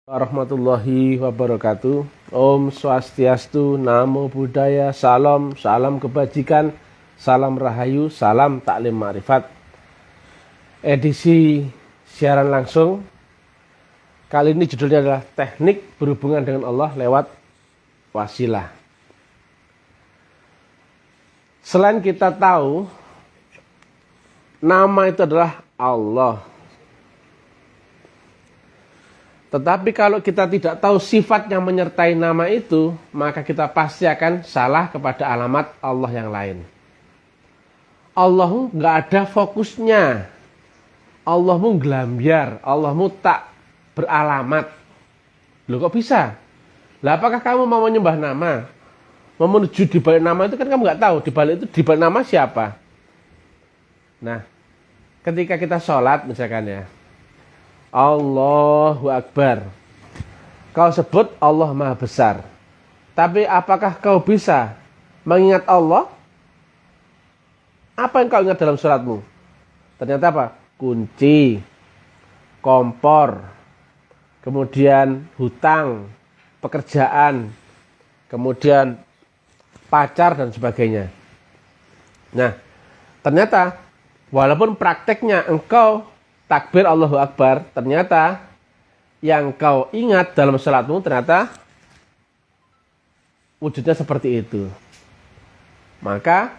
Warahmatullahi wabarakatuh. Om Swastiastu, Namo Buddhaya, Salam, salam kebajikan, salam rahayu, salam taklim ma'rifat. Edisi siaran langsung. Kali ini judulnya adalah teknik berhubungan dengan Allah lewat wasilah. Selain kita tahu nama itu adalah Allah, tetapi kalau kita tidak tahu sifat yang menyertai nama itu, maka kita pasti akan salah kepada alamat Allah yang lain. Allahmu nggak ada fokusnya. Allahmu gelambiar. Allahmu tak beralamat. Loh kok bisa? Lah apakah kamu mau menyembah nama? Mau menuju di balik nama itu kan kamu nggak tahu. Di balik nama siapa? Nah, ketika kita sholat misalkan ya, Allahu Akbar. Kau sebut Allah Maha Besar. Tapi apakah kau bisa mengingat Allah? Apa yang kau ingat dalam suratmu? Ternyata apa? Kunci, kompor, kemudian hutang, pekerjaan, kemudian pacar dan sebagainya. Nah, ternyata walaupun prakteknya engkau takbir Allahu Akbar, ternyata yang kau ingat dalam salatmu ternyata wujudnya seperti itu. Maka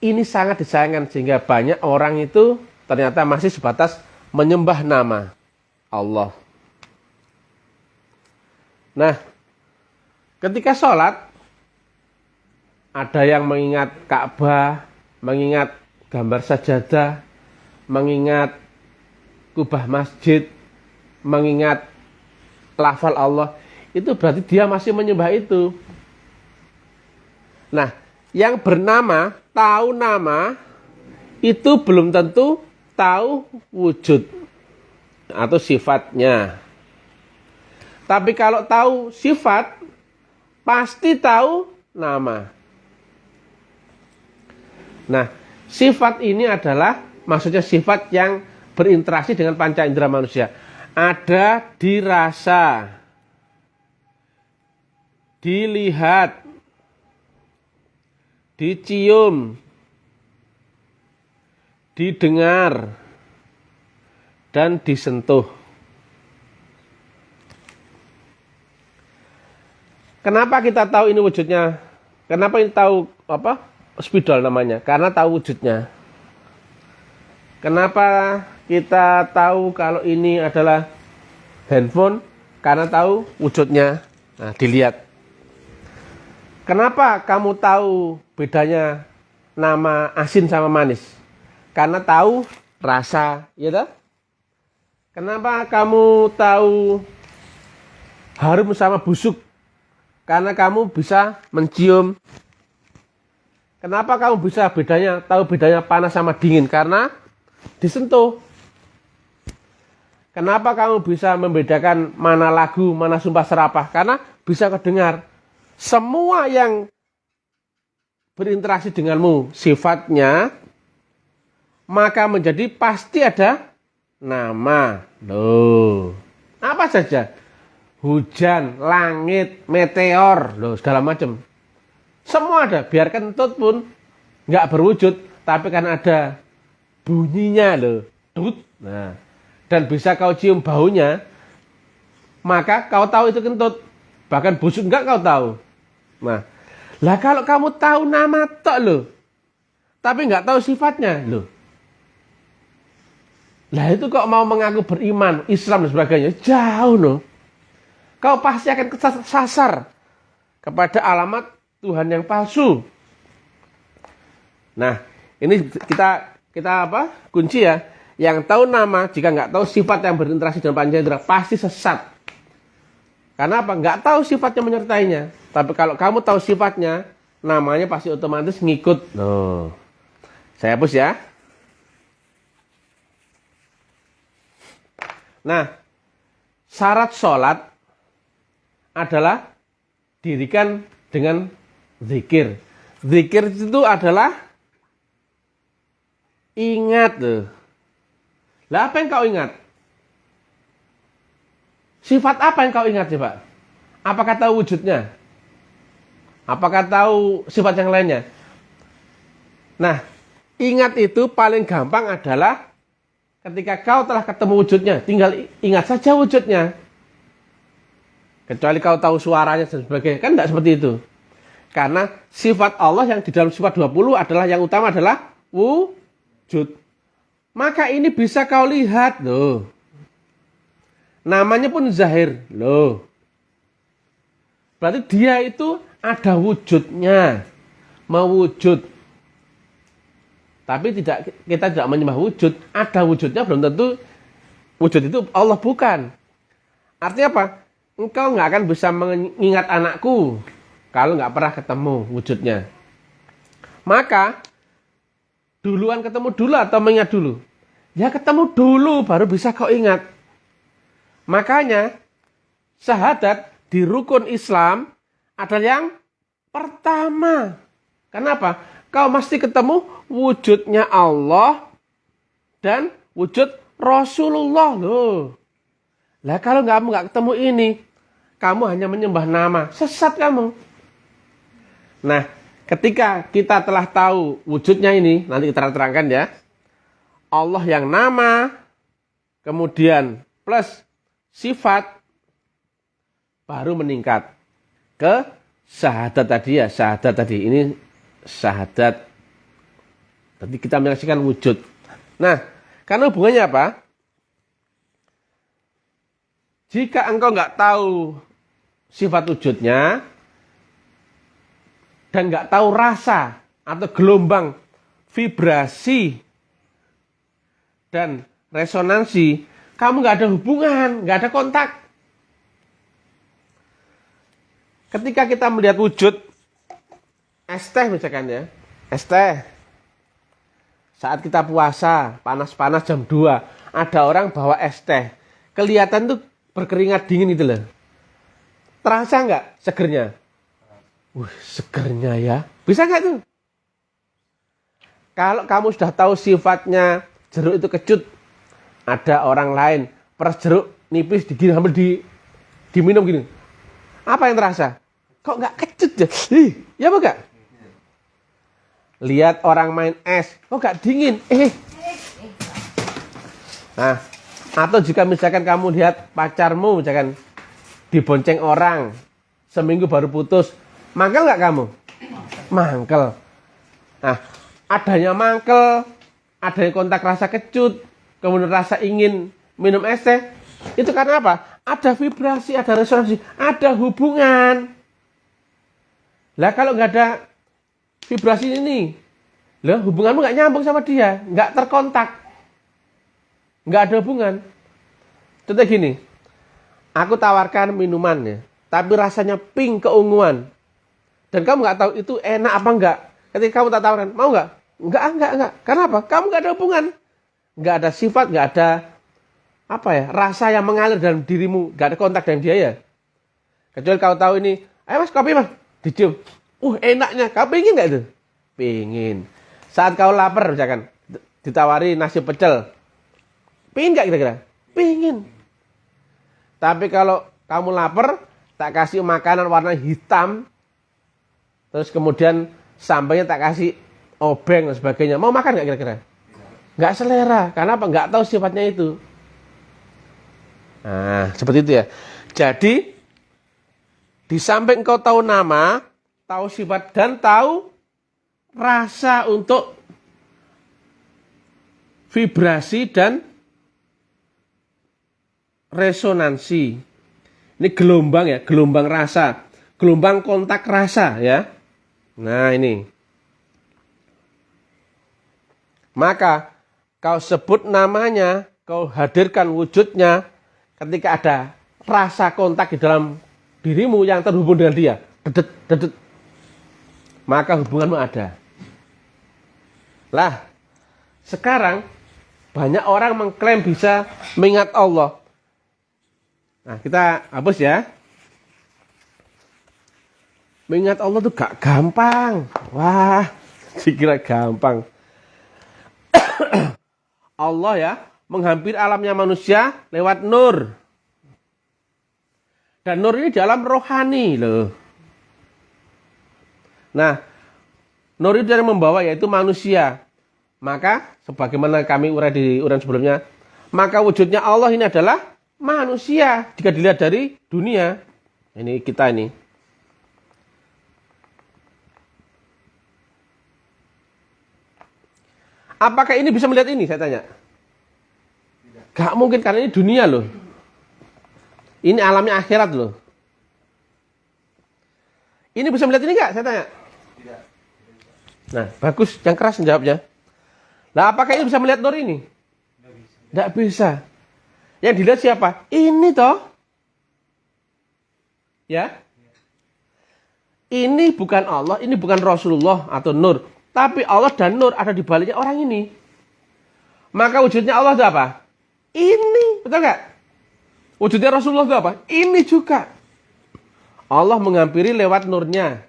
ini sangat disayangkan sehingga banyak orang itu ternyata masih sebatas menyembah nama Allah. Nah, ketika sholat ada yang mengingat Ka'bah, mengingat gambar sajadah, mengingat kubah masjid, mengingat lafal Allah, itu berarti dia masih menyembah itu. Nah, yang bernama, tahu nama, itu belum tentu tahu wujud atau sifatnya. Tapi kalau tahu sifat, pasti tahu nama. Nah, sifat ini adalah maksudnya sifat yang berinteraksi dengan panca indera manusia. Ada dirasa, dilihat, dicium, didengar, dan disentuh. Kenapa kita tahu ini wujudnya? Kenapa ini tahu spidol namanya? Karena tahu wujudnya. Kenapa kita tahu kalau ini adalah handphone? Karena tahu wujudnya. Nah, dilihat. Kenapa kamu tahu bedanya nama asin sama manis? Karena tahu rasa, ya toh? Kenapa kamu tahu harum sama busuk? Karena kamu bisa mencium. Kenapa kamu bisa tahu bedanya panas sama dingin? Karena disentuh. Kenapa kamu bisa membedakan mana lagu, mana sumpah serapah? Karena bisa kedengar. Semua yang berinteraksi denganmu sifatnya, maka menjadi pasti ada nama. Loh, apa saja? Hujan, langit, meteor, loh, segala macam. Semua ada, biar kentut pun nggak berwujud, tapi kan ada bunyinya loh. Dut. Nah, dan bisa kau cium baunya, maka kau tahu itu kentut. Bahkan busuk enggak kau tahu. Nah, lah kalau kamu tahu nama tok loh, tapi nggak tahu sifatnya loh. Lah itu kok mau mengaku beriman, Islam dan sebagainya, jauh loh. Kau pasti akan kesasar kepada alamat Tuhan yang palsu. Nah, ini kita kunci ya. Yang tahu nama jika nggak tahu sifat yang berinteraksi dengan panca indera pasti sesat. Karena apa? Nggak tahu sifatnya menyertainya. Tapi kalau kamu tahu sifatnya, namanya pasti otomatis ngikut. Loh. Saya hapus ya. Nah, syarat sholat adalah dirikan dengan zikir. Zikir itu adalah ingat loh. Lah apa yang kau ingat? Sifat apa yang kau ingat coba? Apakah tahu wujudnya? Apakah tahu sifat yang lainnya? Nah, ingat itu paling gampang adalah ketika kau telah ketemu wujudnya, tinggal ingat saja wujudnya. Kecuali kau tahu suaranya dan sebagainya, kan tidak seperti itu. Karena sifat Allah yang di dalam sifat 20 adalah yang utama adalah wujud. Maka ini bisa kau lihat loh. Namanya pun zahir loh. Berarti dia itu ada wujudnya, mewujud. Tapi kita tidak menyembah wujud. Ada wujudnya belum tentu wujud itu Allah bukan. Artinya apa? Engkau nggak akan bisa mengingat anakku kalau nggak pernah ketemu wujudnya. Maka duluan ketemu dulu atau mengingat dulu? Ya ketemu dulu baru bisa kau ingat. Makanya syahadat di rukun Islam adalah yang pertama. Kenapa? Kau mesti ketemu wujudnya Allah dan wujud Rasulullah loh. Lah kalau kamu nggak ketemu ini, kamu hanya menyembah nama, sesat kamu. Nah, ketika kita telah tahu wujudnya ini, nanti kita terangkan ya. Allah yang nama, kemudian plus sifat, baru meningkat ke syahadat tadi ya. Syahadat tadi, ini syahadat. Tadi kita menyaksikan wujud. Nah, karena hubungannya apa? Jika engkau nggak tahu sifat wujudnya dan nggak tahu rasa atau gelombang vibrasi dan resonansi, kamu nggak ada hubungan, nggak ada kontak. Ketika kita melihat wujud es teh misalkan ya, es teh. Saat kita puasa, panas-panas jam 2, ada orang bawa es teh. Kelihatan tuh berkeringat dingin itu loh. Terasa nggak segernya? Segernya ya. Bisa nggak tuh? Kalau kamu sudah tahu sifatnya jeruk itu kecut, ada orang lain peras jeruk nipis diminum gini. Apa yang terasa? Kok nggak kecut ya? Ya apa nggak? Lihat orang main es, kok nggak dingin? Nah, atau jika misalkan kamu lihat pacarmu misalkan dibonceng orang, seminggu baru putus, mangkel nggak kamu? Mangkel. Nah, adanya mangkel, adanya kontak rasa kecut, kemudian rasa ingin minum es teh, itu karena apa? Ada vibrasi, ada resonansi, ada hubungan. Lah kalau nggak ada vibrasi ini, lah hubunganmu nggak nyambung sama dia, nggak terkontak, nggak ada hubungan. Contoh gini, aku tawarkan minuman ya, tapi rasanya pink keunguan, dan kamu nggak tahu itu enak apa enggak. Ketika kamu tak tawarkan, mau nggak? Enggak. Karena apa? Kamu nggak ada hubungan, nggak ada sifat, nggak ada apa ya, rasa yang mengalir dalam dirimu, nggak ada kontak dengan dia ya. Kecuali kau tahu ini, ayo mas kopi mas, dicium, enaknya, kau pengen nggak itu? Pengen. Saat kau lapar misalkan, ditawari nasi pecel, pengen nggak kira-kira? Pengen. Tapi kalau kamu lapar, tak kasih makanan warna hitam, terus kemudian sambelnya tak kasih obeng dan sebagainya, mau makan nggak kira-kira? Nggak selera. Karena apa? Nggak tahu sifatnya itu. Nah, seperti itu ya. Jadi, di samping kau tahu nama, tahu sifat, dan tahu rasa untuk vibrasi dan resonansi. Ini gelombang ya, gelombang rasa, gelombang kontak rasa ya. Nah ini. Maka kau sebut namanya, kau hadirkan wujudnya ketika ada rasa kontak di dalam dirimu yang terhubung dengan dia. Dedet. Maka hubunganmu ada. Lah, sekarang banyak orang mengklaim bisa mengingat Allah. Nah, kita hapus ya. Mengingat Allah itu gak gampang. Wah, dikira gampang. Allah ya, menghampiri alamnya manusia lewat nur. Dan nur ini dalam rohani loh. Nah, nur itu yang membawa yaitu manusia. Maka sebagaimana kami urai di uraian sebelumnya, maka wujudnya Allah ini adalah manusia jika dilihat dari dunia. Ini kita ini. Apakah ini bisa melihat ini? Saya tanya. Gak mungkin karena ini dunia loh. Ini alamnya akhirat loh. Ini bisa melihat ini gak? Saya tanya. Nah, bagus. Yang keras menjawabnya. Nah, apakah ini bisa melihat nur ini? Tidak bisa. Yang dilihat siapa? Ini toh. Ya. Ini bukan Allah, ini bukan Rasulullah atau nur. Tapi Allah dan nur ada di baliknya orang ini. Maka wujudnya Allah itu apa? Ini. Betul nggak? Wujudnya Rasulullah itu apa? Ini juga. Allah menghampiri lewat nurnya.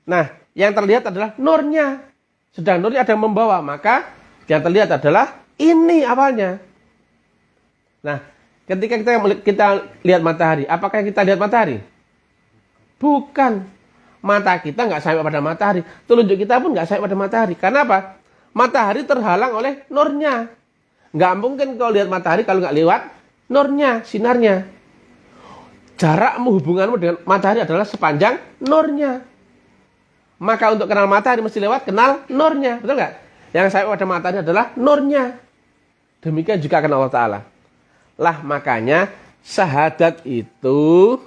Nah, yang terlihat adalah nurnya. Sedang nurnya ada yang membawa. Maka yang terlihat adalah ini awalnya. Nah, ketika kita lihat matahari, apakah kita lihat matahari? Bukan. Mata kita nggak sampai pada matahari. Telunjuk kita pun nggak sampai pada matahari. Karena apa? Matahari terhalang oleh nurnya. Nggak mungkin kau lihat matahari kalau nggak lewat nurnya, sinarnya. Jarakmu, hubunganmu dengan matahari adalah sepanjang nurnya. Maka untuk kenal matahari mesti lewat kenal nurnya. Betul nggak? Yang sampai pada matahari adalah nurnya. Demikian juga akan Allah Ta'ala. Lah makanya syahadat itu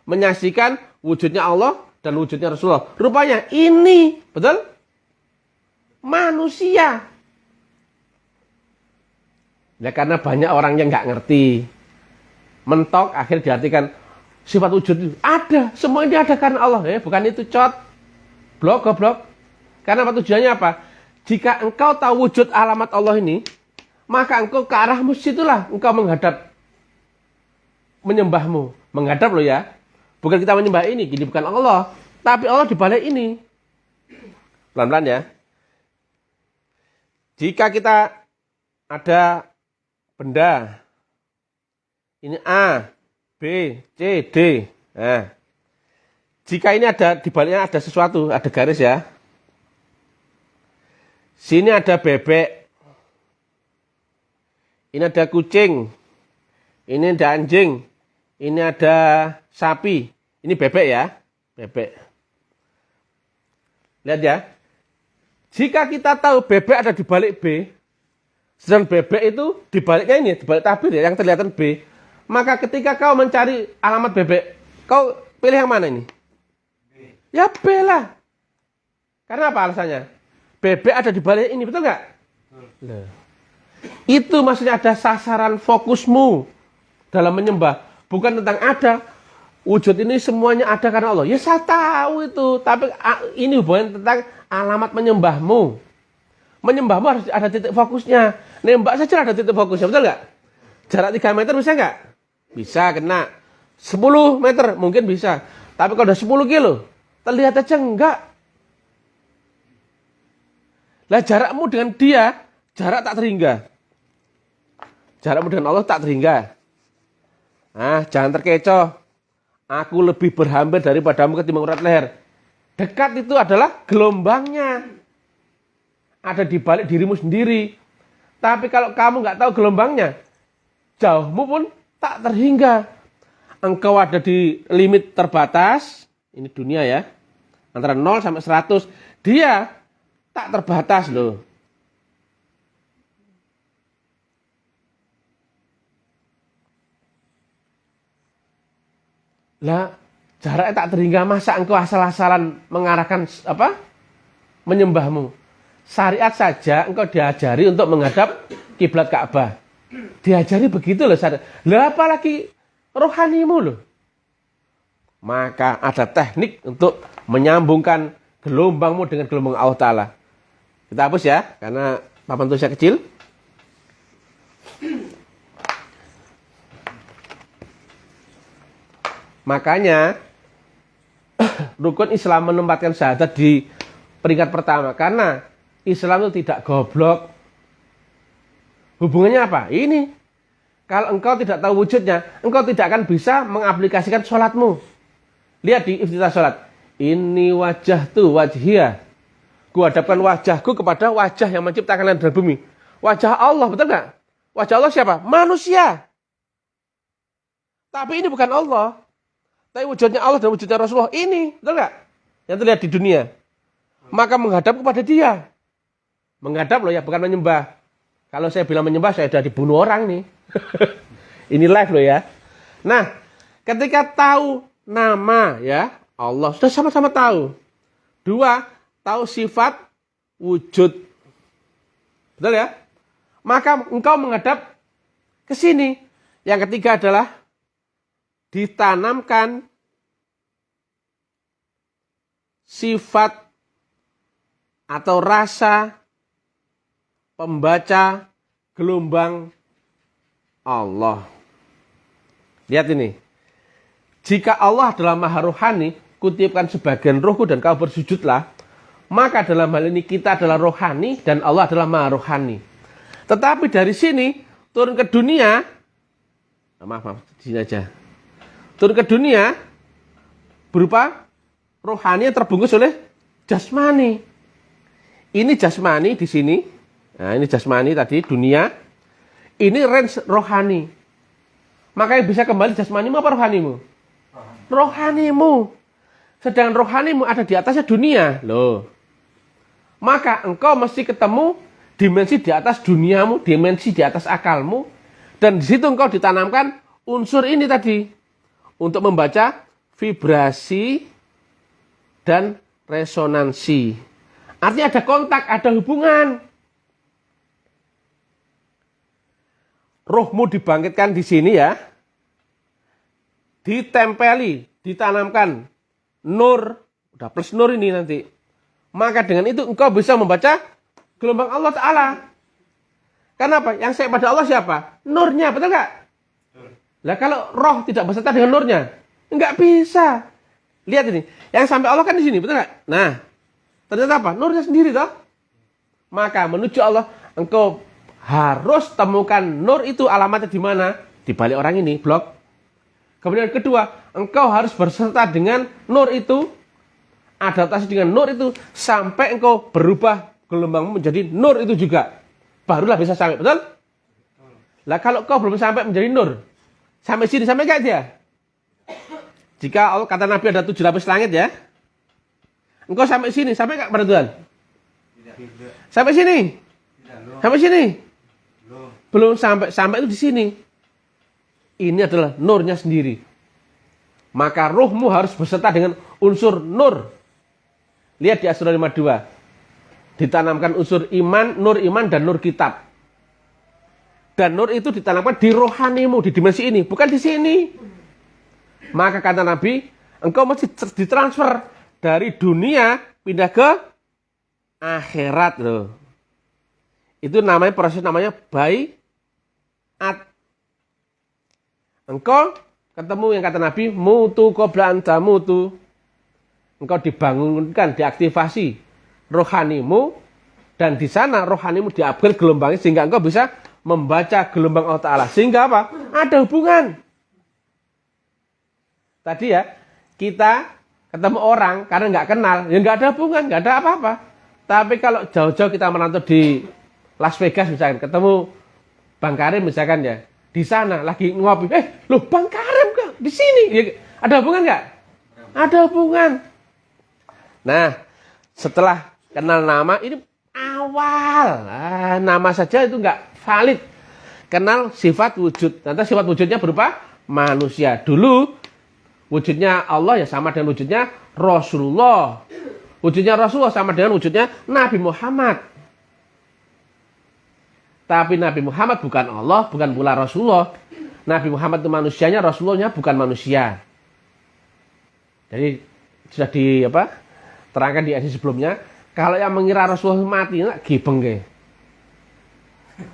menyaksikan wujudnya Allah dan wujudnya Rasulullah. Rupanya ini, betul? Manusia. Ya karena banyak orang yang nggak ngerti. Mentok akhirnya diartikan sifat wujud itu ada. Semua ini ada karena Allah. Bukan itu cot. Goblok. Karena apa tujuannya apa? Jika engkau tahu wujud alamat Allah ini, maka engkau ke arah masjid itulah engkau menghadap menyembahmu. Menghadap loh ya. Bukan kita menyembah ini, gini bukan Allah. Tapi Allah di balik ini. Pelan-pelan ya. Jika kita ada benda. Ini A, B, C, D. Nah. Jika ini ada, di baliknya ada sesuatu, ada garis ya. Sini ada bebek. Ini ada kucing. Ini ada anjing. Ini ada sapi. Ini bebek ya. Bebek. Lihat ya. Jika kita tahu bebek ada di balik B. Sedang bebek itu di baliknya ini. Di balik tabir ya. Yang terlihat B. Maka ketika kau mencari alamat bebek. Kau pilih yang mana ini? B. Ya B lah. Karena apa alasannya? Bebek ada di balik ini. Betul nggak? Betul. Itu maksudnya ada sasaran fokusmu dalam menyembah. Bukan tentang ada. Wujud ini semuanya ada karena Allah. Ya saya tahu itu. Tapi ini hubungan tentang alamat menyembahmu. Menyembahmu harus ada titik fokusnya. Nembak saja ada titik fokusnya. Betul nggak? Jarak 3 meter bisa nggak? Bisa kena. 10 meter mungkin bisa. Tapi kalau udah 10 kilo. Terlihat aja enggak. Lah jarakmu dengan dia. Jarak tak terhingga. Jarakmu dengan Allah tak terhingga. Nah, jangan terkecoh. Aku lebih berhampir daripadamu ketimbang urat leher. Dekat itu adalah gelombangnya. Ada di balik dirimu sendiri. Tapi kalau kamu nggak tahu gelombangnya, jauhmu pun tak terhingga. Engkau ada di limit terbatas. Ini dunia ya. Antara 0 sampai 100. Dia tak terbatas loh. Lah, jaraknya tak terhingga, masa engkau asal-asalan mengarahkan apa? Menyembahmu. Syariat saja engkau diajari untuk menghadap kiblat Ka'bah. Diajari begitu loh syariat. Lah apalagi rohanimu loh. Maka ada teknik untuk menyambungkan gelombangmu dengan gelombang Allah Ta'ala. Kita hapus ya, karena papan tulisnya kecil. Makanya rukun Islam menempatkan syahadat di peringkat pertama. Karena Islam itu tidak goblok. Hubungannya apa? Ini. Kalau engkau tidak tahu wujudnya, engkau tidak akan bisa mengaplikasikan sholatmu. Lihat di iftitah sholat. Ini wajah tu wajhiyah. Kuhadapkan wajahku kepada wajah yang menciptakan langit dan bumi. Wajah Allah, betul nggak? Wajah Allah siapa? Manusia. Tapi ini bukan Allah. Tapi wujudnya Allah dan wujudnya Rasulullah ini, betul nggak? Yang terlihat di dunia. Maka menghadap kepada dia. Menghadap loh ya, bukan menyembah. Kalau saya bilang menyembah, saya sudah dibunuh orang nih. Ini live loh ya. Nah, ketika tahu nama ya Allah, sudah sama-sama tahu. Dua, tahu sifat wujud. Betul ya? Maka engkau menghadap ke sini. Yang ketiga adalah ditanamkan sifat atau rasa pembaca gelombang Allah. Lihat ini. Jika Allah adalah maha rohani, kutipkan sebagian rohku dan kau bersujudlah, maka dalam hal ini kita adalah rohani dan Allah adalah maha rohani. Tetapi dari sini turun ke dunia, maaf, di sini aja. Turun ke dunia berupa rohani yang terbungkus oleh jasmani. Ini jasmani di sini. Nah, ini jasmani tadi dunia. Ini range rohani. Maka yang bisa kembali jasmanimu apa rohanimu? Rohanimu. Sedangkan rohanimu ada di atasnya dunia. Loh. Maka engkau mesti ketemu dimensi di atas duniamu, dimensi di atas akalmu. Dan di situ engkau ditanamkan unsur ini tadi. Untuk membaca vibrasi dan resonansi. Artinya ada kontak, ada hubungan. Rohmu dibangkitkan di sini ya. Ditempeli, ditanamkan nur, udah plus nur ini nanti. Maka dengan itu engkau bisa membaca gelombang Allah Ta'ala. Kenapa? Yang saya pada Allah siapa? Nurnya, betul nggak? Lah kalau roh tidak beserta dengan nurnya, nggak bisa. Lihat ini, yang sampai Allah kan di sini, betul nggak? Nah, ternyata apa? Nurnya sendiri toh. Maka menuju Allah, engkau harus temukan nur itu alamatnya di mana? Di balik orang ini, blok. Kemudian kedua, engkau harus berserta dengan nur itu, adaptasi dengan nur itu, sampai engkau berubah gelombangmu menjadi nur itu juga. Barulah bisa sampai, betul? Lah kalau kau belum sampai menjadi nur, sampai sini, sampai enggak dia? Jika Allah kata Nabi ada 7 lapis langit ya. Engkau sampai sini, sampai enggak pada Tuhan? Sampai sini? Sampai sini? Belum sampai, sampai itu di sini. Ini adalah nurnya sendiri. Maka ruhmu harus beserta dengan unsur nur. Lihat di Asy-Syura 52. Ditanamkan unsur iman, nur iman dan nur kitab. Dan nur itu ditanamkan di rohanimu, di dimensi ini, bukan di sini. Maka kata Nabi, engkau mesti ditransfer dari dunia pindah ke akhirat loh. Itu namanya proses namanya bai'at. Engkau ketemu yang kata Nabi, mutu qabla anta mutu. Engkau dibangunkan, diaktifasi rohanimu, dan di sana rohanimu di-upgrade gelombangnya sehingga engkau bisa membaca gelombang Allah Ta'ala. Sehingga apa? Ada hubungan. Tadi ya, kita ketemu orang karena nggak kenal, ya nggak ada hubungan, nggak ada apa-apa. Tapi kalau jauh-jauh kita merantau di Las Vegas misalkan, ketemu Bang Karim misalkan ya, di sana lagi ngopi, loh Bang Karim kok di sini? Ya, ada hubungan nggak? Ada hubungan. Nah, setelah kenal nama, ini awal. Nama saja itu nggak valid. Kenal sifat wujud. Nanti sifat wujudnya berupa manusia. Dulu wujudnya Allah ya sama dengan wujudnya Rasulullah. Wujudnya Rasulullah sama dengan wujudnya Nabi Muhammad. Tapi Nabi Muhammad bukan Allah, bukan pula Rasulullah. Nabi Muhammad itu manusianya, Rasulullahnya bukan manusia. Jadi sudah terangkan di edisi sebelumnya. Kalau yang mengira Rasulullah mati, gibeng ke.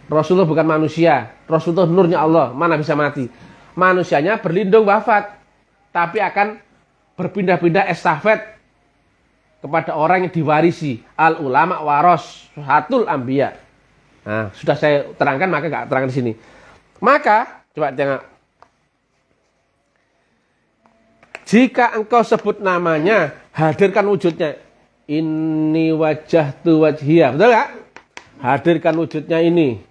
Rasulullah bukan manusia, Rasulullah nurnya Allah, mana bisa mati. Manusianya berlindung wafat, tapi akan berpindah-pindah estafet kepada orang yang diwarisi. Al ulama waros hatul ambiya. Nah, sudah saya terangkan, maka nggak terangkan di sini. Maka Coba tengok. Jika engkau sebut namanya, hadirkan wujudnya. Ini wajah tu wajhiyah. Betul nggak? Hadirkan wujudnya ini.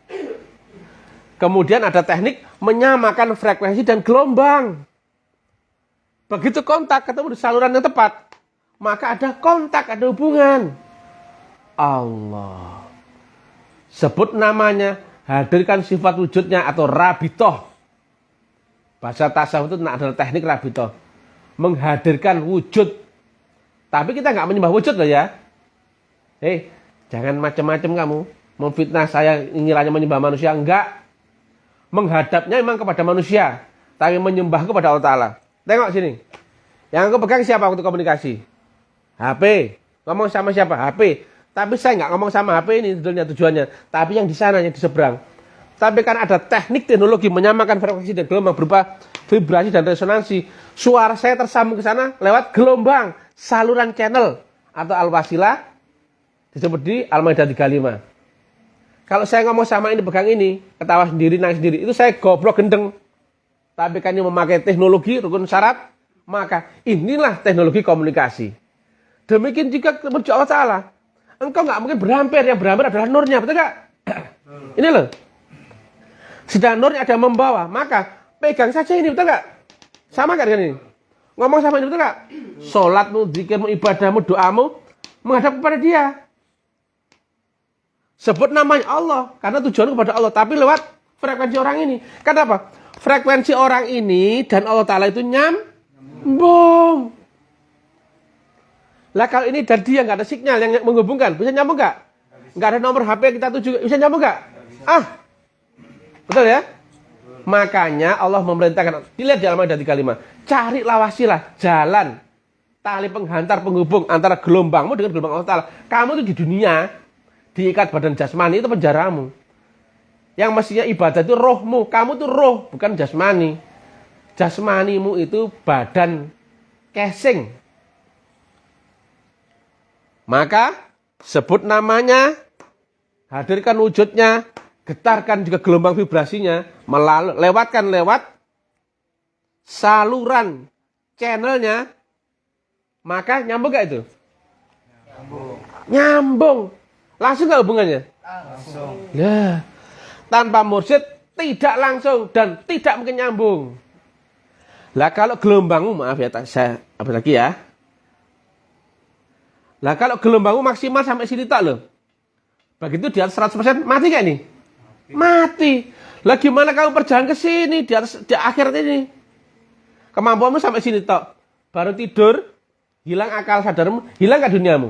Kemudian ada teknik menyamakan frekuensi dan gelombang. Begitu kontak ketemu di saluran yang tepat, maka ada kontak, ada hubungan. Allah. Sebut namanya, hadirkan sifat wujudnya atau rabitoh. Bahasa tasawuf itu adalah teknik rabitoh. Menghadirkan wujud. Tapi kita nggak menyembah wujud loh ya. Jangan macam-macam kamu. Memfitnah saya ingin menyembah manusia. Enggak. Menghadapnya memang kepada manusia. Tapi menyembah kepada Allah Ta'ala. Tengok sini. Yang aku pegang siapa waktu komunikasi? HP. Ngomong sama siapa? HP. Tapi saya nggak ngomong sama HP ini tujuannya. Tapi yang di sana, yang di seberang. Tapi kan ada teknik teknologi menyamakan frekuensi dan gelombang berupa vibrasi dan resonansi. Suara saya tersambung ke sana lewat gelombang. Saluran channel. Atau al-wasilah. Disebut di Al-Maidah 35. Kalau saya ngomong sama ini, pegang ini, ketawa sendiri, nangis sendiri, itu saya goblok gendeng. Tapi kan ini memakai teknologi, rukun syarat, maka inilah teknologi komunikasi. Demikian juga menuju Allah Ta'ala. Engkau nggak mungkin berhampir, yang berhampir adalah nurnya, betul nggak? Ini loh. Sedang nurnya ada membawa, maka pegang saja ini, betul nggak? Sama nggak dengan ini? Ngomong sama ini, betul nggak? Sholatmu, zikirmu, ibadahmu, doamu, menghadap kepada dia. Sebut namanya Allah, karena tujuan kepada Allah, tapi lewat frekuensi orang ini. Kenapa? Frekuensi orang ini dan Allah Ta'ala itu nyambung. Lah kalau ini dan dia nggak ada sinyal yang menghubungkan, bisa nyambung nggak? Nggak ada nomor HP kita tuju, bisa nyambung nggak? Betul ya? Makanya Allah memerintahkan, dilihat di Al-Maidah 35, carilah wasilah, jalan, tali penghantar, penghubung antara gelombangmu dengan gelombang Allah Ta'ala. Kamu itu di dunia, diikat badan jasmani itu penjaramu. Yang mestinya ibadah itu rohmu. Kamu itu roh, bukan jasmani. Jasmanimu itu badan casing. Maka sebut namanya, hadirkan wujudnya, getarkan juga gelombang vibrasinya, lewatkan lewat saluran channelnya, maka nyambung gak itu? Nyambung. Langsung gak hubungannya? Langsung. Ya. Tanpa mursyid tidak langsung dan tidak mungkin nyambung. Lah kalau gelombangmu, maaf ya, saya apa lagi ya? Lah kalau gelombangmu maksimal sampai sini tak loh. Begitu di atas 100% mati gak nih? Mati. Lah gimana kamu perjalanan ke sini di atas di akhirat ini? Kemampuanmu sampai sini tok. Baru tidur, hilang akal sadarmu, hilang gak duniamu?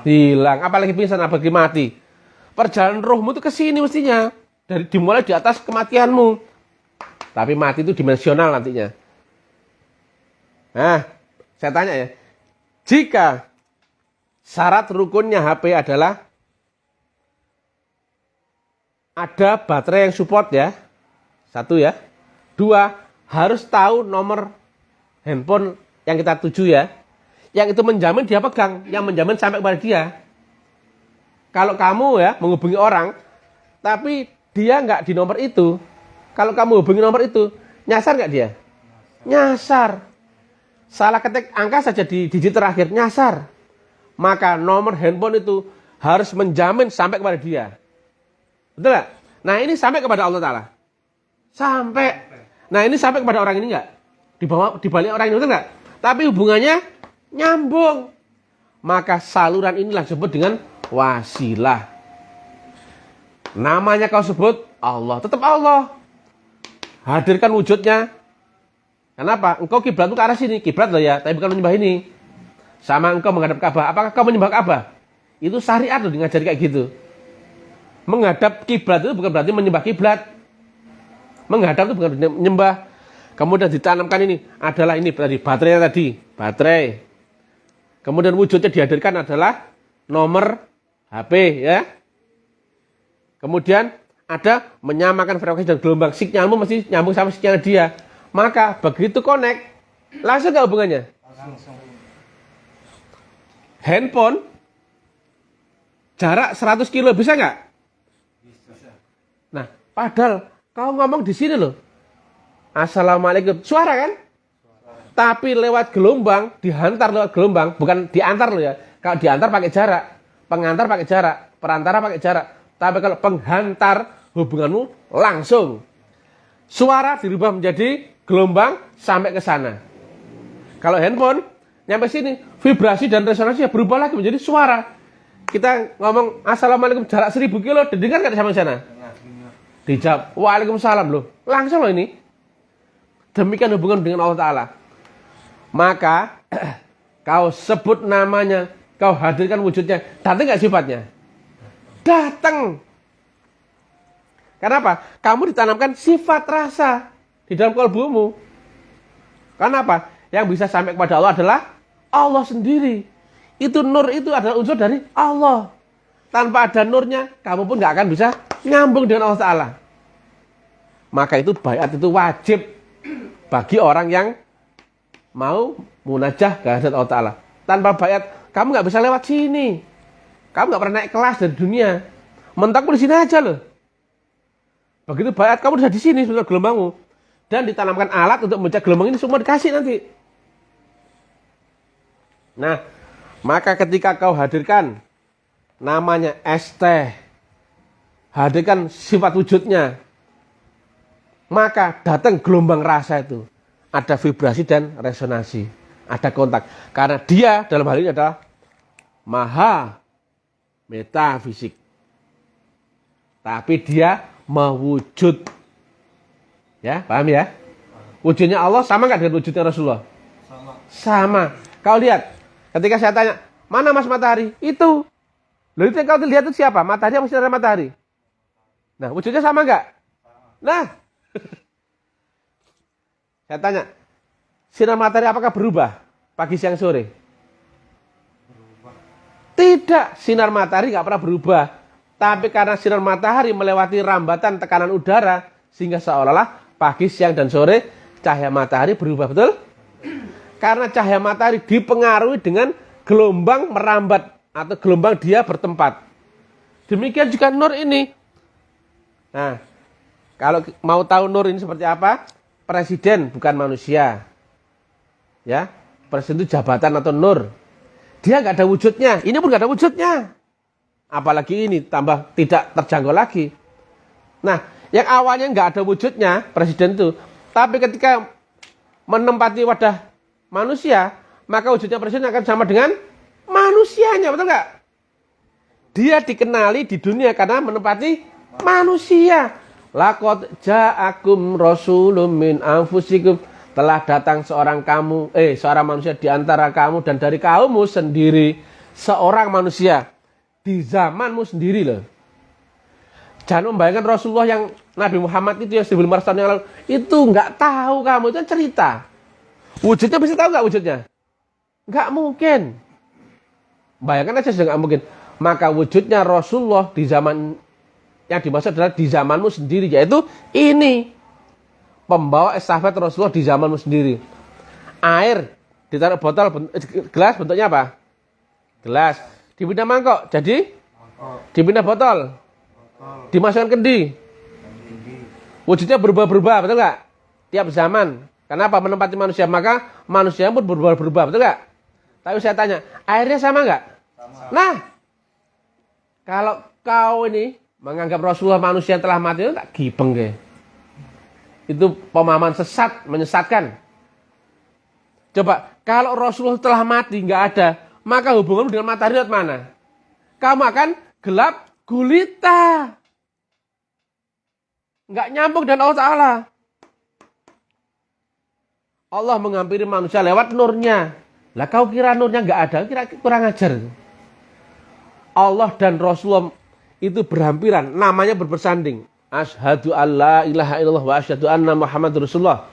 Hilang. Apalagi pingsan, apalagi mati. Perjalanan rohmu itu ke sini mestinya. Dimulai di atas kematianmu. Tapi mati itu dimensional nantinya. Nah, saya tanya ya. Jika syarat rukunnya HP adalah ada baterai yang support ya. 1 ya. 2, harus tahu nomor handphone yang kita tuju ya. Yang itu menjamin dia pegang, yang menjamin sampai kepada dia. Kalau kamu ya menghubungi orang, tapi dia nggak di nomor itu, kalau kamu hubungi nomor itu, nyasar nggak dia? Nyasar. Salah ketik angka saja di digit terakhir, nyasar. Maka nomor handphone itu harus menjamin sampai kepada dia. Betul nggak? Nah ini sampai kepada Allah Ta'ala. Sampai. Nah ini sampai kepada orang ini nggak? Di balik orang ini, betul nggak? Tapi hubungannya nyambung. Maka saluran inilah disebut dengan wasilah. Namanya kau sebut Allah, tetap Allah. Hadirkan wujudnya. Kenapa? Engkau kiblat ke arah sini, kiblat loh ya, tapi bukan menyembah ini. Sama engkau menghadap Ka'bah, apakah kau menyembah Ka'bah? Itu syariat loh ngajari kayak gitu. Menghadap kiblat itu bukan berarti menyembah kiblat. Menghadap itu bukan menyembah. Kemudian ditanamkan ini adalah ini tadi baterainya tadi, baterai. Kemudian wujudnya dihadirkan adalah nomor HP ya. Kemudian ada menyamakan frekuensi dan gelombang. Sinyalmu mesti nyambung sama sinyal dia. Maka begitu connect, langsung gak hubungannya? Langsung. Handphone jarak 100 kilo bisa nggak? Bisa. Nah, padahal Kau ngomong di sini loh. Assalamualaikum. Suara kan? Tapi lewat gelombang, dihantar lewat gelombang, bukan diantar loh ya. Kalau diantar pakai jarak, pengantar pakai jarak, perantara pakai jarak. Tapi kalau penghantar, hubunganmu langsung. Suara dirubah menjadi gelombang sampai ke sana. Kalau handphone, nyampe sini, vibrasi dan resonansinya berubah lagi menjadi suara. Kita ngomong Assalamualaikum jarak 1000 kilo, didengar nggak sampai sana? Dijawab, Waalaikumsalam loh. Langsung loh ini. Demikian hubungan dengan Allah Ta'ala. Maka kau sebut namanya, kau hadirkan wujudnya. Datang nggak sifatnya? Datang. Kenapa? Kamu ditanamkan sifat rasa di dalam kalbumu. Kenapa? Yang bisa sampai kepada Allah adalah Allah sendiri. Itu nur itu adalah unsur dari Allah. Tanpa ada nurnya, kamu pun nggak akan bisa nyambung dengan Allah Ta'ala. Maka itu baiat itu wajib bagi orang yang mau munajah ke hadirat Allah Ta'ala. Tanpa baiat, kamu nggak bisa lewat sini. Kamu nggak pernah naik kelas dari dunia. Mentokmu di sini aja loh. Begitu baiat, kamu sudah di sini, sudah gelombangmu. Dan ditanamkan alat untuk memecah gelombang ini, semua dikasih nanti. Nah, maka ketika kau hadirkan namanya ST, hadirkan sifat wujudnya, maka datang gelombang rasa itu. Ada vibrasi dan resonansi. Ada kontak. Karena dia dalam hal ini adalah maha metafisik. Tapi dia mewujud. Ya, paham ya? Wujudnya Allah sama nggak dengan wujudnya Rasulullah? Sama. Kau lihat, ketika saya tanya, mana Mas Matahari? Itu. Lalu itu yang kau lihat itu siapa? Matahari apa sinar matahari? Nah, wujudnya sama nggak? Nah, saya tanya, sinar matahari apakah berubah pagi, siang, sore? Berubah. Tidak, sinar matahari nggak pernah berubah. Tapi karena sinar matahari melewati rambatan tekanan udara, sehingga seolah-olah pagi, siang, dan sore cahaya matahari berubah, betul? Karena cahaya matahari dipengaruhi dengan gelombang merambat atau gelombang dia bertempat. Demikian juga nur ini. Nah, kalau mau tahu nur ini seperti apa? Presiden bukan manusia. Ya, presiden itu jabatan atau nur. Dia nggak ada wujudnya. Ini pun nggak ada wujudnya. Apalagi ini tambah tidak terjangkau lagi. Nah, yang awalnya nggak ada wujudnya presiden itu, tapi ketika menempati wadah manusia, maka wujudnya presiden akan sama dengan manusianya, betul nggak? Dia dikenali di dunia karena menempati manusia. Laqad ja'akum rasulun min anfusikum, telah datang seorang manusia di antara kamu dan dari kaummu sendiri, seorang manusia di zamanmu sendiri loh. Jangan membayangkan Rasulullah yang Nabi Muhammad itu yang 1500 tahun yang lalu itu nggak tahu kamu, itu kan cerita. Wujudnya bisa tahu nggak wujudnya? Nggak mungkin. Bayangkan aja sudah nggak mungkin. Maka wujudnya Rasulullah di zaman yang dimaksud adalah di zamanmu sendiri, yaitu ini pembawa estafet Rasulullah di zamanmu sendiri. Air ditaruh botol, gelas bentuknya apa? Gelas. Dipindah mangkok, jadi dipindah botol, dimasukkan kendi. Wujudnya berubah-berubah, betul nggak? Tiap zaman. Kenapa? Menempati manusia, maka manusia pun berubah-berubah, betul nggak? Tapi saya tanya, airnya sama nggak? Sama. Nah, kalau kau ini menganggap Rasulullah manusia yang telah mati, itu tak gibeng ke. Itu pemahaman sesat, menyesatkan. Coba, kalau Rasulullah telah mati, nggak ada, maka hubunganmu dengan matahari lewat mana? Kamu akan gelap gulita. Nggak nyambung dengan Allah Ta'ala. Allah menghampiri manusia lewat nurnya. Lah kau kira nurnya nggak ada, kira kurang ajar. Allah dan Rasulullah itu berhampiran, namanya bersanding. Asyhadu alla ilaha illallah wa asyhadu anna Muhammadur Rasulullah.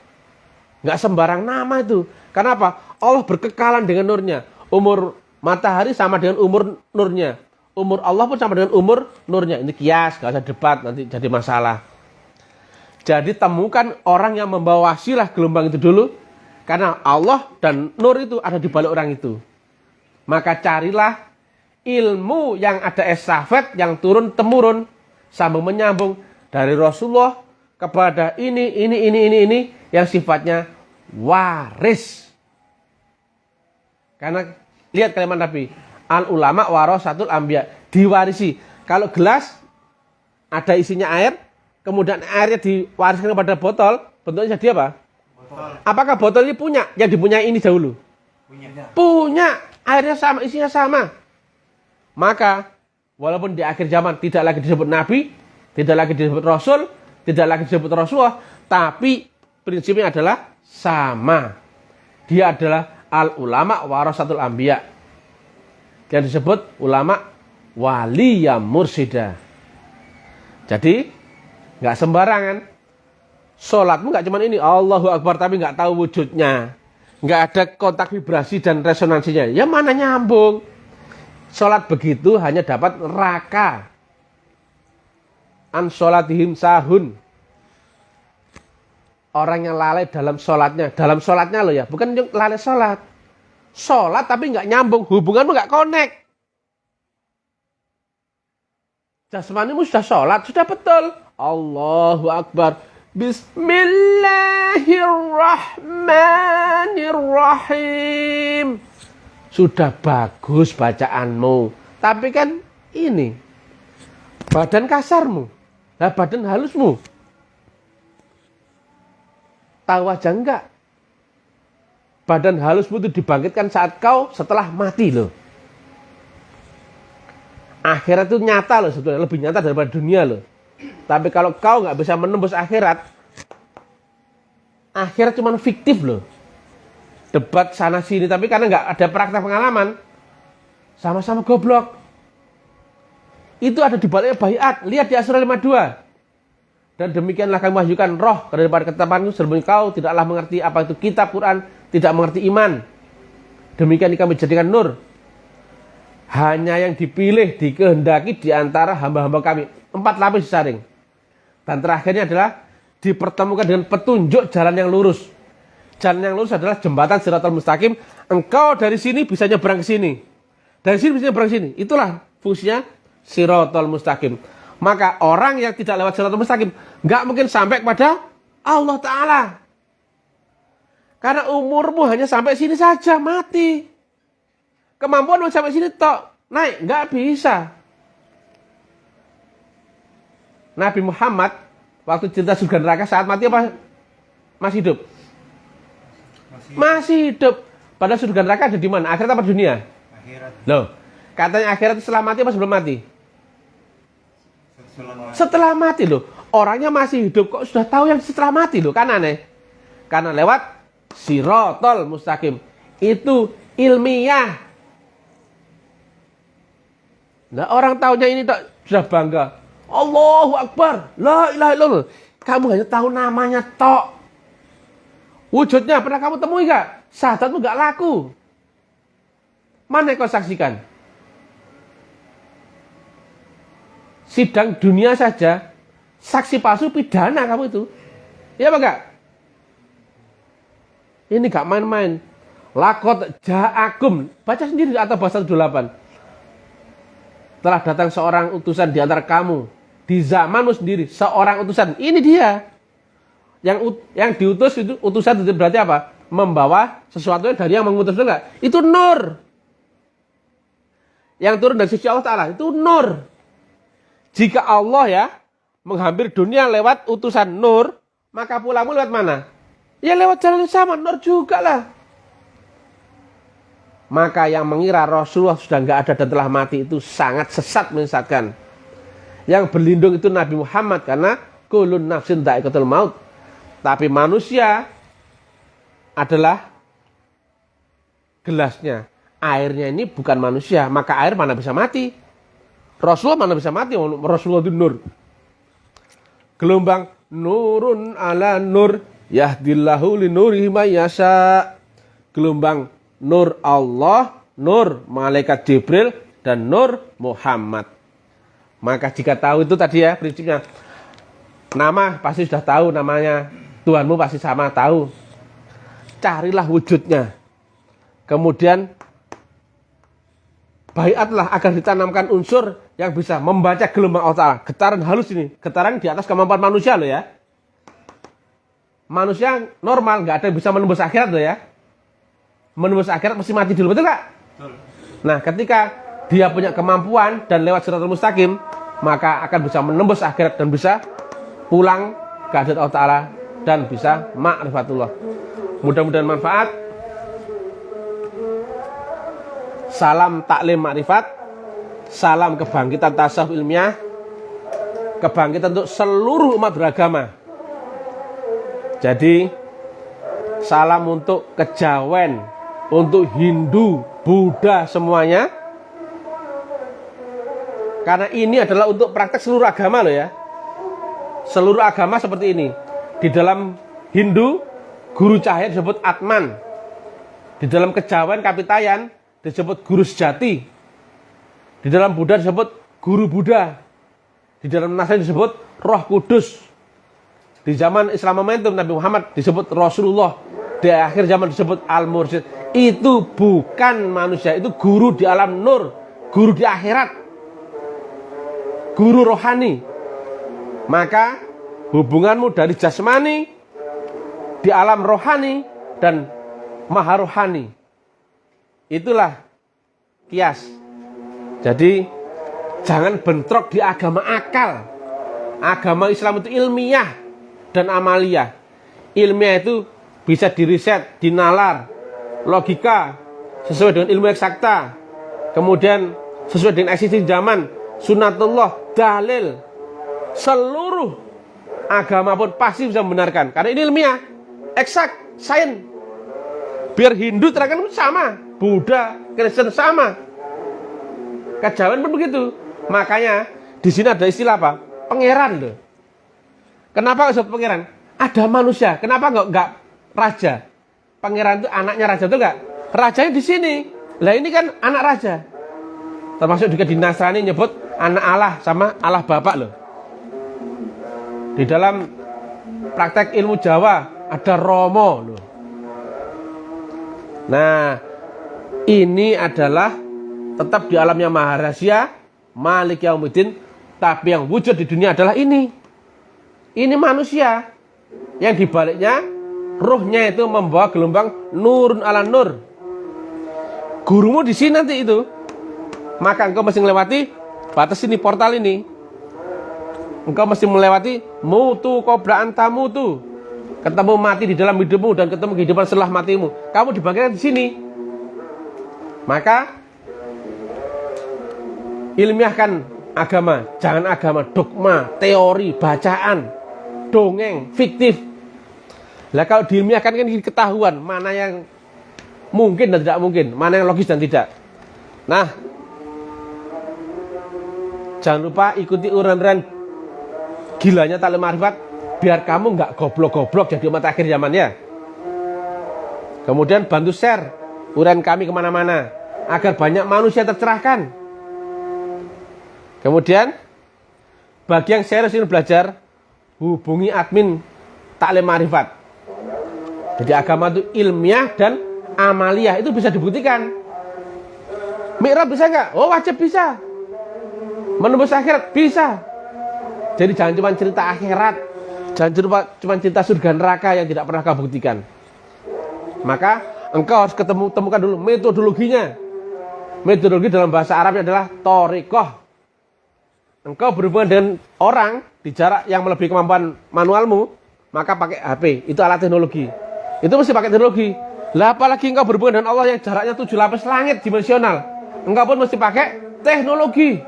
Nggak sembarang nama itu. Kenapa? Allah berkekalan dengan nurnya. Umur matahari sama dengan umur nurnya. Umur Allah pun sama dengan umur nurnya. Ini kias, nggak usah debat, nanti jadi masalah. Jadi temukan orang yang membawa wasilah gelombang itu dulu. Karena Allah dan nur itu ada di balik orang itu. Maka carilah ilmu yang ada estafet, yang turun-temurun, sambung menyambung dari Rasulullah kepada ini yang sifatnya waris. Karena lihat kalimat Nabi, al ulama warasatul anbiya, diwarisi. Kalau gelas ada isinya air, kemudian airnya diwariskan kepada botol, bentuknya jadi apa? Botol. Apakah botol ini punya? Yang dipunyai ini dahulu? Punya. Airnya sama, isinya sama. Maka walaupun di akhir zaman tidak lagi disebut Nabi, tidak lagi disebut Rasul, tidak lagi disebut Rasulullah, tapi prinsipnya adalah sama. Dia adalah al ulama warasatul anbiya. Yang disebut ulama waliyah mursyidah. Jadi nggak sembarangan. Sholatmu nggak cuma ini Allahu Akbar tapi nggak tahu wujudnya, nggak ada kontak vibrasi dan resonansinya. Ya mana nyambung? Sholat begitu hanya dapat raka. An sholatihim sahun. Orang yang lalai dalam sholatnya loh ya, bukan lalai sholat. Sholat tapi nggak nyambung, hubunganmu nggak connect. Jasmanimu sudah sholat, sudah betul. Allahu Akbar. Bismillahirrahmanirrahim. Sudah bagus bacaanmu. Tapi kan ini, badan kasarmu, badan halusmu. Tahu aja enggak? Badan halusmu itu dibangkitkan saat kau setelah mati loh. Akhirat itu nyata loh sebetulnya, lebih nyata daripada dunia loh. Tapi kalau kau nggak bisa menembus akhirat, akhirat cuma fiktif loh. Debat sana sini, tapi karena nggak ada praktek pengalaman, sama-sama goblok. Itu ada di baliknya baiat. Lihat di Asy-Syura 52. Dan demikianlah kami wahyukan roh daripada ketetapanku, sebelum kau tidaklah mengerti apa itu kitab Quran, tidak mengerti iman. Demikian kami jadikan nur. Hanya yang dipilih, dikehendaki di antara hamba-hamba kami. 4 lapis disaring. Dan terakhirnya adalah dipertemukan dengan petunjuk jalan yang lurus. Jalan yang lurus adalah jembatan Shiratal Mustaqim. Engkau dari sini bisa nyebrang ke sini. Dari sini bisa nyebrang ke sini. Itulah fungsinya Shiratal Mustaqim. Maka orang yang tidak lewat Shiratal Mustaqim nggak mungkin sampai kepada Allah Ta'ala. Karena umurmu hanya sampai sini saja, mati. Kemampuan sampai sini tok, naik nggak bisa. Nabi Muhammad waktu cerita surga neraka saat mati apa masih hidup? Masih hidup. Padahal surga neraka ada di mana? Akhirat apa dunia? Akhirat. Loh, katanya akhirat setelah mati apa sebelum mati? Setelah mati loh. Orangnya masih hidup kok sudah tahu yang setelah mati loh, kan aneh. Karena lewat Shiratal Mustaqim. Itu ilmiah. Nah, orang tahunya ini tak sudah bangga. Allahu Akbar. La ilaha illallah. Kamu hanya tahu namanya tok. Wujudnya pernah kamu temui gak? Syahadatmu gak laku. Mana yang kau saksikan? Sidang dunia saja, saksi palsu pidana kamu itu. Iya apa enggak? Ini gak main-main. Lakot ja'akum. Baca sendiri atau bahasa 28. Telah datang seorang utusan di antara kamu. Di zamanmu sendiri, seorang utusan. Ini dia. Yang diutus itu, utusan itu berarti apa? Membawa sesuatu dari yang mengutus itu enggak? Itu nur. Yang turun dari sisi Allah Ta'ala, itu nur. Jika Allah ya menghampiri dunia lewat utusan nur, maka pulangmu lewat mana? Ya lewat jalan yang sama, nur juga lah. Maka yang mengira Rasulullah sudah nggak ada dan telah mati itu sangat sesat menyesatkan. Yang berlindung itu Nabi Muhammad karena kulun nafsin dha'iqatul maut. Tapi manusia adalah gelasnya. Airnya ini bukan manusia, maka air mana bisa mati? Rasulullah mana bisa mati? Rasulullah itu nur. Gelombang nurun ala nur yahdillahu li nurihi may yasha. Gelombang nur Allah, nur malaikat Jibril, dan nur Muhammad. Maka jika tahu itu tadi ya prinsipnya. Nama pasti sudah tahu namanya. Tuhanmu pasti sama tahu. Carilah wujudnya. Kemudian baiatlah agar ditanamkan unsur yang bisa membaca gelombang Allah Ta'ala. Getaran halus ini. Getaran di atas kemampuan manusia loh ya. manusia normal, nggak ada yang bisa menembus akhirat loh ya. Menembus akhirat mesti mati dulu, betul nggak? Nah, ketika dia punya kemampuan dan lewat siratal mustaqim, maka akan bisa menembus akhirat dan bisa pulang ke hadirat Allah Ta'ala dan bisa ma'rifatullah. Mudah-mudahan manfaat. Salam taklim ma'rifat. Salam kebangkitan tasawuf ilmiah. Kebangkitan untuk seluruh umat beragama. Jadi salam untuk kejawen, untuk Hindu, Buddha, semuanya. Karena ini adalah untuk praktek seluruh agama loh ya. Seluruh agama seperti ini. Di dalam Hindu, guru cahaya disebut Atman. Di dalam kejawen, Kapitayan disebut guru sejati. Di dalam Buddha disebut guru Buddha. Di dalam Nasrani disebut Roh Kudus. Di zaman Islam momentum Nabi Muhammad disebut Rasulullah. Di akhir zaman disebut Al-Mursyid. Itu bukan manusia, itu guru di alam nur, guru di akhirat, guru rohani. Maka hubunganmu dari jasmani, di alam rohani, dan maha rohani. Itulah kias. Jadi jangan bentrok di agama akal. Agama Islam itu ilmiah dan amaliyah. Ilmiah itu bisa diriset, dinalar, logika sesuai dengan ilmu eksakta, kemudian sesuai dengan eksistensi zaman, sunatullah, dalil. Seluruh agama pun pasti bisa membenarkan karena ini ilmiah, eksak, sains. Biar Hindu terangkan sama, Buddha, Kristen sama, kejawen pun begitu. Makanya di sini ada istilah apa? Pangeran loh. Kenapa disebut pangeran? Ada manusia. Kenapa enggak raja? Pangeran itu anaknya raja, betul enggak? Rajanya di sini. Lah ini kan anak raja. Termasuk juga di Nasrani nyebut anak Allah sama Allah Bapak loh. Di dalam praktek ilmu Jawa ada Romo loh. Nah, ini adalah tetap di alamnya Maha Rahasia, Malik Yaumuddin, tapi yang wujud di dunia adalah ini. Ini manusia yang dibaliknya ruhnya itu membawa gelombang nurun ala nur. Gurumu di sini nanti itu. Maka engkau mesti melewati batas ini, portal ini. Engkau mesti melewati mutu qabla anta mutu. Ketemu mati di dalam hidupmu dan ketemu kehidupan setelah matimu. Kamu dibangkitkan di sini. Maka ilmiahkan agama, jangan agama dogma, teori, bacaan, dongeng, fiktif. Lah kalau diilmiahkan kan ketahuan mana yang mungkin dan tidak mungkin, mana yang logis dan tidak. Nah, jangan lupa ikuti uran-uran gilanya taklim ma'rifat biar kamu nggak goblok-goblok jadi umat akhir zaman ya. Kemudian bantu share uran kami kemana-mana agar banyak manusia tercerahkan. Kemudian bagi yang serius ingin belajar, hubungi admin taklim ma'rifat. Jadi agama itu ilmiah dan amaliyah, itu bisa dibuktikan. Mi'raj bisa nggak? Oh wajib bisa. Menembus akhirat bisa. Jadi jangan cuma cerita akhirat, jangan cuma cerita surga neraka yang tidak pernah kau buktikan. Maka engkau harus temukan dulu metodologinya. Metodologi dalam bahasa Arabnya adalah thoriqah. Engkau berhubungan dengan orang di jarak yang melebihi kemampuan manualmu, maka pakai HP, itu alat teknologi. Itu mesti pakai teknologi. Lah apalagi engkau berhubungan dengan Allah yang jaraknya 7 lapis langit dimensional, engkau pun mesti pakai teknologi.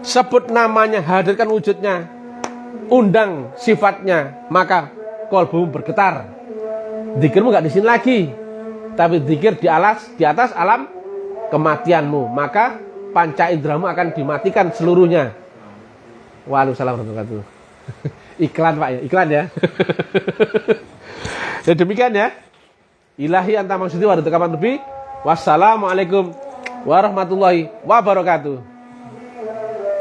Sebut namanya, hadirkan wujudnya, undang sifatnya, maka kolbumu bergetar. Zikirmu gak di sini lagi, tapi zikir di atas alam kematianmu, maka panca indramu akan dimatikan seluruhnya. Waalaikumsalam warahmatullahi wabarakatuh. Iklan Pak ya, iklan ya. Dan demikian ya. Ilahi anta maksudi wa ridha kapan lebih. Wassalamualaikum warahmatullahi wabarakatuh.